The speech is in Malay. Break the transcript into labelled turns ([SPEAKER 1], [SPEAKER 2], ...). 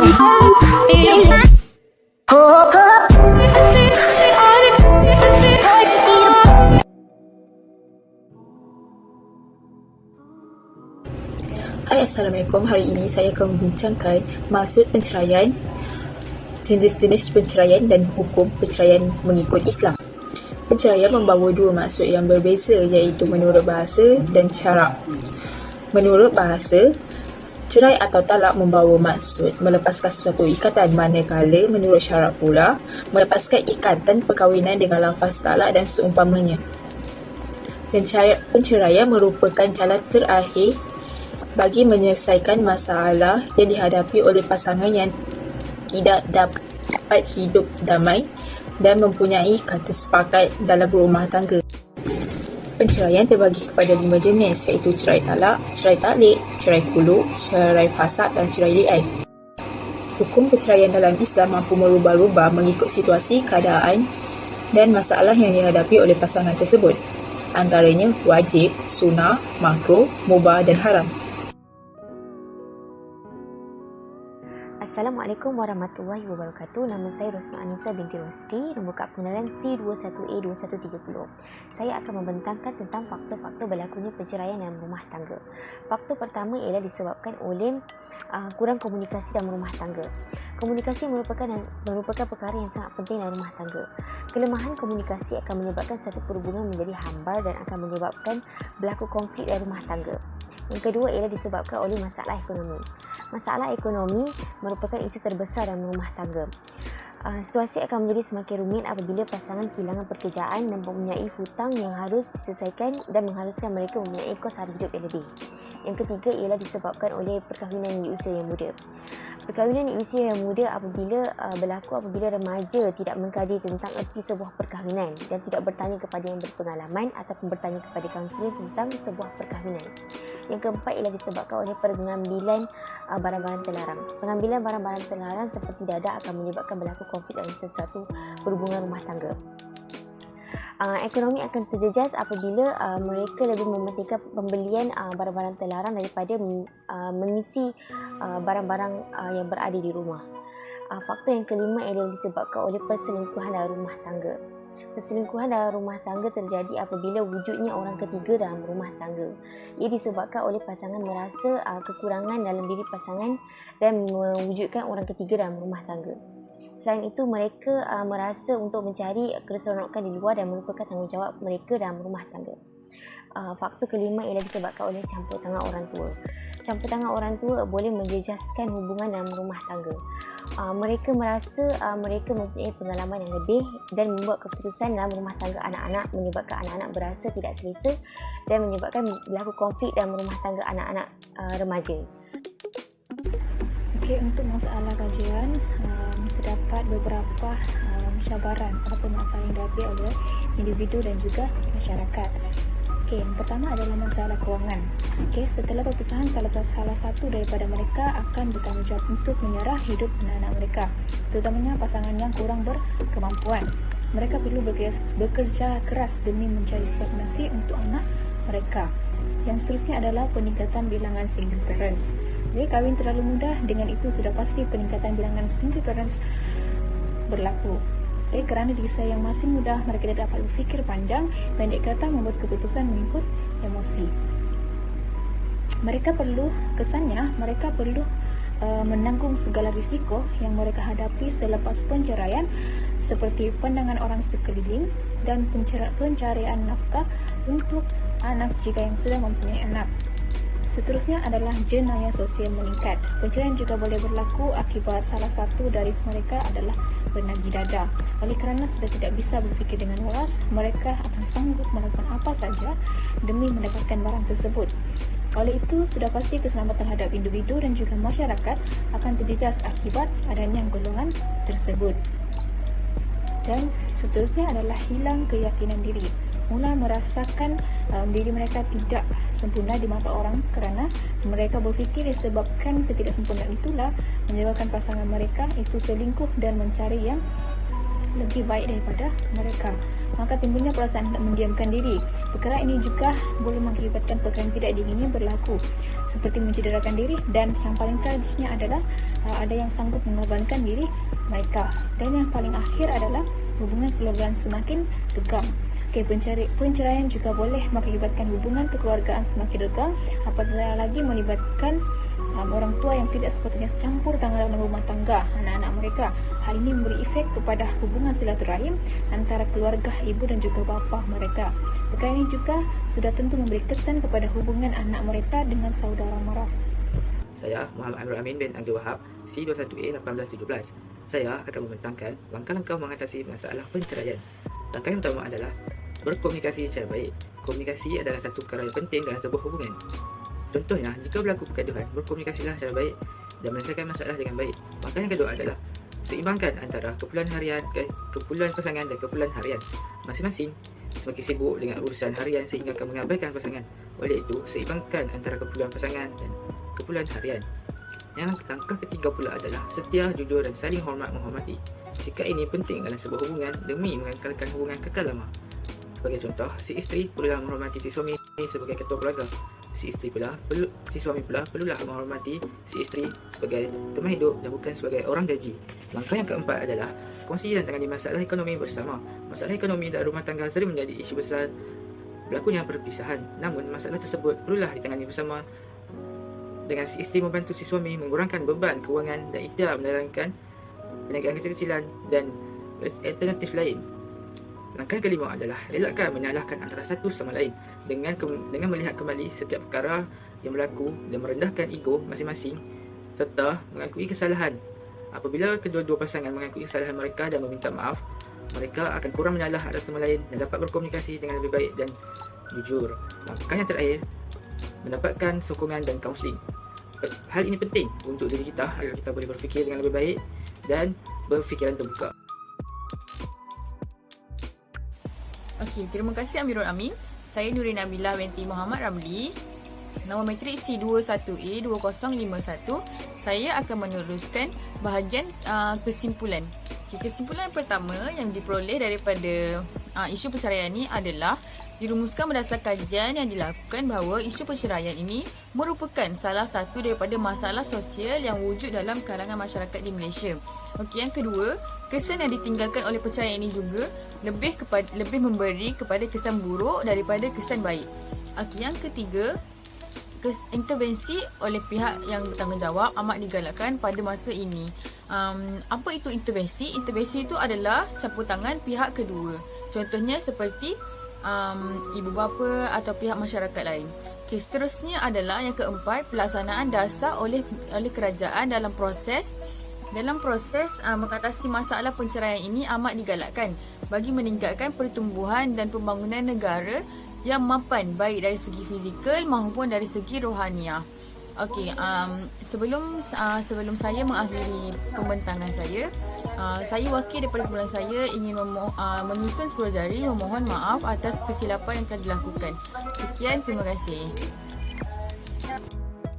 [SPEAKER 1] Hai, Assalamualaikum. Hari ini saya akan membincangkan maksud penceraian, jenis-jenis penceraian dan hukum penceraian mengikut Islam. Penceraian membawa dua maksud yang berbeza, iaitu menurut bahasa dan syarak. Menurut bahasa, cerai atau talak membawa maksud melepaskan sesuatu ikatan, manakala menurut syarak pula melepaskan ikatan perkahwinan dengan lafaz talak dan seumpamanya. Penceraian merupakan jalan terakhir bagi menyelesaikan masalah yang dihadapi oleh pasangan yang tidak dapat hidup damai dan mempunyai kata sepakat dalam berumah tangga. Penceraian terbagi kepada 5 jenis, iaitu cerai talak, cerai taklik, cerai khuluk, cerai fasad dan cerai li'an. Hukum penceraian dalam Islam mampu merubah-rubah mengikut situasi, keadaan dan masalah yang dihadapi oleh pasangan tersebut. Antaranya wajib, sunnah, makruh, mubah dan haram.
[SPEAKER 2] Assalamualaikum warahmatullahi wabarakatuh. Nama saya Rosna Anissa binti Rosdi, nombor kad pengenalan C21A2130. Saya akan membentangkan tentang faktor-faktor berlakunya perceraian dalam rumah tangga. Faktor pertama ialah disebabkan oleh kurang komunikasi dalam rumah tangga. Komunikasi merupakan perkara yang sangat penting dalam rumah tangga. Kelemahan komunikasi akan menyebabkan satu perhubungan menjadi hambar dan akan menyebabkan berlaku konflik dalam rumah tangga. Yang kedua ialah disebabkan oleh masalah ekonomi. Masalah ekonomi merupakan isu terbesar dalam rumah tangga. Situasi akan menjadi semakin rumit apabila pasangan kehilangan pekerjaan dan mempunyai hutang yang harus diselesaikan dan mengharuskan mereka mempunyai kos sara hidup yang lebih. Yang ketiga ialah disebabkan oleh perkahwinan di usia yang muda. Perkahwinan di usia yang muda berlaku apabila remaja tidak mengkaji tentang erti sebuah perkahwinan dan tidak bertanya kepada yang berpengalaman ataupun bertanya kepada kaunselor tentang sebuah perkahwinan. Yang keempat ialah disebabkan oleh pengambilan barang-barang terlarang. Pengambilan barang-barang terlarang seperti dadah akan menyebabkan berlaku konflik dalam sesuatu perhubungan rumah tangga. Ekonomi akan terjejas apabila mereka lebih mementingkan pembelian barang-barang terlarang daripada mengisi barang-barang yang berada di rumah. Faktor yang kelima ialah disebabkan oleh perselingkuhan dalam rumah tangga. Perselingkuhan dalam rumah tangga terjadi apabila wujudnya orang ketiga dalam rumah tangga. Ia disebabkan oleh pasangan merasa kekurangan dalam diri pasangan dan mewujudkan orang ketiga dalam rumah tangga. Selain itu, mereka merasa untuk mencari keseronokan di luar dan melupakan tanggungjawab mereka dalam rumah tangga. Faktor kelima ialah disebabkan oleh campur tangan orang tua. Campur tangan orang tua boleh menjejaskan hubungan dalam rumah tangga. Mereka merasa mereka mempunyai pengalaman yang lebih dan membuat keputusan dalam rumah tangga anak-anak, menyebabkan anak-anak berasa tidak selesa dan menyebabkan berlaku konflik dalam rumah tangga anak-anak remaja.
[SPEAKER 3] Okey, untuk masalah kajian, terdapat beberapa cabaran ataupun masalah yang dihadapi oleh individu dan juga masyarakat. Okey, yang pertama adalah masalah kewangan. Okey, setelah perpisahan salah satu daripada mereka akan bertanggungjawab untuk menyerah hidup anak-anak mereka, terutamanya pasangan yang kurang berkemampuan. Mereka perlu bekerja keras demi mencari sesuap nasi untuk anak mereka. Yang seterusnya adalah peningkatan bilangan single parents. Jadi, kahwin terlalu mudah, dengan itu sudah pasti peningkatan bilangan single parents berlaku. Okay, kerana di usia yang masih muda, mereka tidak dapat berfikir panjang, pendek kata membuat keputusan mengikut emosi. Mereka perlu menanggung segala risiko yang mereka hadapi selepas penceraian, seperti pandangan orang sekeliling dan pencarian nafkah untuk anak jika yang sudah mempunyai anak. Seterusnya adalah jenayah sosial meningkat. Perceraian juga boleh berlaku akibat salah satu dari mereka adalah penagih dadah. Oleh kerana sudah tidak bisa berfikir dengan luas, mereka akan sanggup melakukan apa saja demi mendapatkan barang tersebut. Oleh itu, sudah pasti keselamatan terhadap individu dan juga masyarakat akan terjejas akibat adanya golongan tersebut. Dan seterusnya adalah hilang keyakinan diri. Mula merasakan diri mereka tidak sempurna di mata orang kerana mereka berfikir disebabkan ketidaksempurnaan itulah menyebabkan pasangan mereka itu selingkuh dan mencari yang lebih baik daripada mereka. Maka timbulnya perasaan hendak mendiamkan diri. Perkara ini juga boleh mengakibatkan perkara yang tidak diingini berlaku, seperti mencederakan diri, dan yang paling tragisnya adalah ada yang sanggup mengorbankan diri mereka. Dan yang paling akhir adalah hubungan keluargaan semakin tegang. Penceraian juga boleh mengakibatkan hubungan kekeluargaan semakin tegang, apabila lagi melibatkan orang tua yang tidak sepatutnya campur tangan dalam rumah tangga anak-anak mereka. Hal ini memberi efek kepada hubungan silaturahim antara keluarga ibu dan juga bapa mereka. Perkara ini juga sudah tentu memberi kesan kepada hubungan anak mereka dengan saudara mara.
[SPEAKER 4] Saya Muhammad Amir Amin bin Abdul Wahab, C21A 1817. Saya akan membentangkan langkah-langkah mengatasi masalah penceraian. Langkah yang pertama adalah berkomunikasi secara baik. Komunikasi adalah satu perkara yang penting dalam sebuah hubungan. Contohnya, jika berlaku pergaduhan, berkomunikasilah secara baik dan menyelesaikan masalah dengan baik. Langkah yang kedua adalah seimbangkan antara keperluan harian, keperluan pasangan dan keperluan harian. Masing-masing semakin sibuk dengan urusan harian sehingga akan mengabaikan pasangan. Oleh itu, seimbangkan antara keperluan pasangan dan keperluan harian. Yang langkah ketiga pula adalah setia, jujur dan saling menghormati. Sikap ini penting dalam sebuah hubungan demi mengekalkan hubungan kekal lama. Sebagai contoh, si isteri perlulah menghormati si suami sebagai ketua keluarga. Si suami pula perlulah menghormati si isteri sebagai teman hidup dan bukan sebagai orang gaji. Langkah yang keempat adalah kongsi dan tangani masalah ekonomi bersama. Masalah ekonomi dalam rumah tangga sering menjadi isu besar berlakunya perpisahan. Namun masalah tersebut perlulah ditangani bersama dengan si isteri membantu si suami mengurangkan beban kewangan dan tidak menjalankan perniagaan kecil-kecilan dan alternatif lain. Langkah yang kelima adalah elakkan menyalahkan antara satu sama lain dengan melihat kembali setiap perkara yang berlaku dan merendahkan ego masing-masing serta mengakui kesalahan. Apabila kedua-dua pasangan mengakui kesalahan mereka dan meminta maaf, mereka akan kurang menyalah antara sama lain dan dapat berkomunikasi dengan lebih baik dan jujur. Langkah yang terakhir, mendapatkan sokongan dan kaunseling. Hal ini penting untuk diri kita agar kita boleh berfikir dengan lebih baik dan berfikiran terbuka.
[SPEAKER 5] Okey, terima kasih Amirul Amin. Saya Nurin Nabilah binti Muhammad Ramli. Nama matrik C21A 2051. Saya akan meneruskan bahagian kesimpulan. Kesimpulan pertama yang diperoleh daripada isu perceraian ini adalah dirumuskan berdasarkan kajian yang dilakukan bahawa isu perceraian ini merupakan salah satu daripada masalah sosial yang wujud dalam kalangan masyarakat di Malaysia. Okey, yang kedua, kesan yang ditinggalkan oleh perceraian ini juga lebih memberi kepada kesan buruk daripada kesan baik. Okey, yang ketiga, intervensi oleh pihak yang bertanggungjawab amat digalakkan pada masa ini. Apa itu intervensi? Intervensi itu adalah campur tangan pihak kedua. Contohnya seperti ibu bapa atau pihak masyarakat lain. Okay, seterusnya adalah yang keempat, pelaksanaan dasar oleh kerajaan dalam proses mengatasi masalah perceraian ini amat digalakkan bagi meningkatkan pertumbuhan dan pembangunan negara yang mapan baik dari segi fizikal maupun dari segi rohaniah. Okey, sebelum saya mengakhiri pembentangan saya wakil daripada kumpulan saya ingin menyusun 10 jari memohon maaf atas kesilapan yang telah dilakukan. Sekian, terima kasih.